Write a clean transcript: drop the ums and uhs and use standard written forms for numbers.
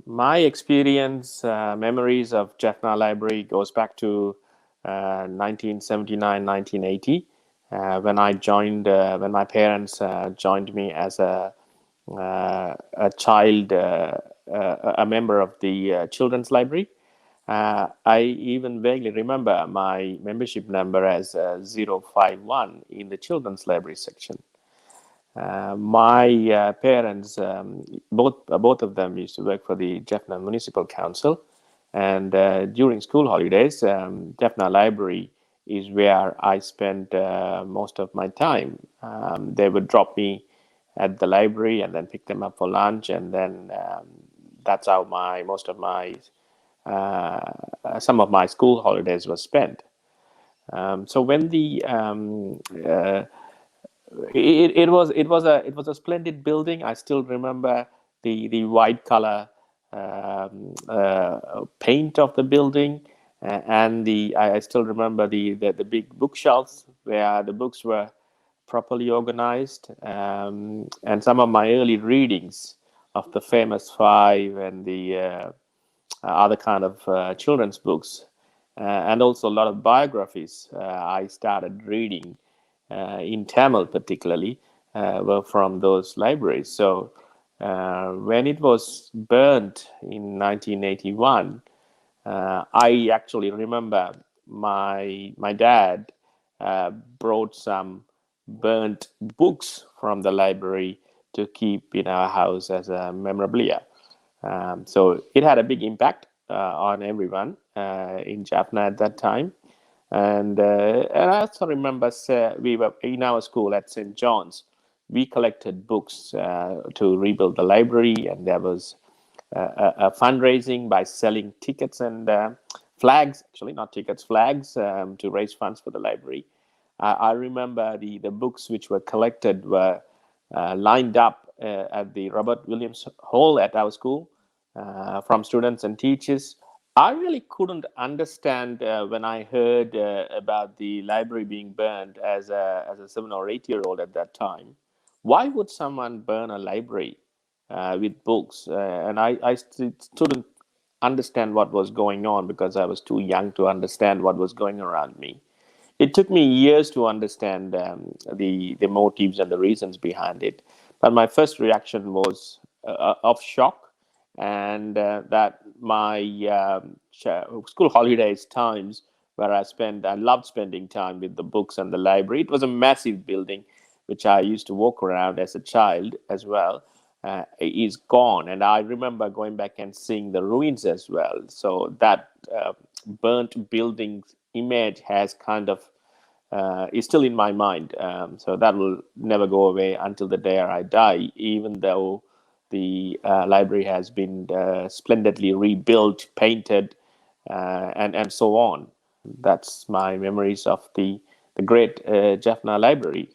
My experience, memories of Jaffna Library goes back to 1979, 1980, when my parents joined me as a child, a member of the children's library. I even vaguely remember my membership number as 051 in the children's library section. My parents, both of them, used to work for the Jaffna Municipal Council, and during school holidays, Jaffna Library is where I spent most of my time. They would drop me at the library and then pick them up for lunch, and then that's how my most of my some of my school holidays were spent. So when the it was a splendid building. I still remember the white color paint of the building, and I still remember the big bookshelves where the books were properly organized, and some of my early readings of the famous five and the other kind of children's books, and also a lot of biographies I started reading in Tamil, particularly, were from those libraries. So when it was burnt in 1981, I actually remember my dad brought some burnt books from the library to keep in our house as a memorabilia. So it had a big impact on everyone in Jaffna at that time. And I also remember we were in our school at St. John's. We collected books to rebuild the library, and there was a fundraising by selling tickets and flags, actually not tickets, flags, to raise funds for the library. I remember the books which were collected were lined up at the Robert Williams Hall at our school from students and teachers. I really couldn't understand when I heard about the library being burned as a 7 or 8 year old at that time. Why would someone burn a library with books? And I couldn't understand what was going on because I was too young to understand what was going around me. It took me years to understand the motives and the reasons behind it. But my first reaction was of shock, and that my school holidays times where I loved spending time with the books and the library. It was a massive building, which I used to walk around as a child as well. Is gone, and I remember going back and seeing the ruins as well. So that burnt building image has kind of is still in my mind. So that will never go away until the day I die, even though the library has been splendidly rebuilt, painted, and so on. That's my memories of the great Jaffna Library.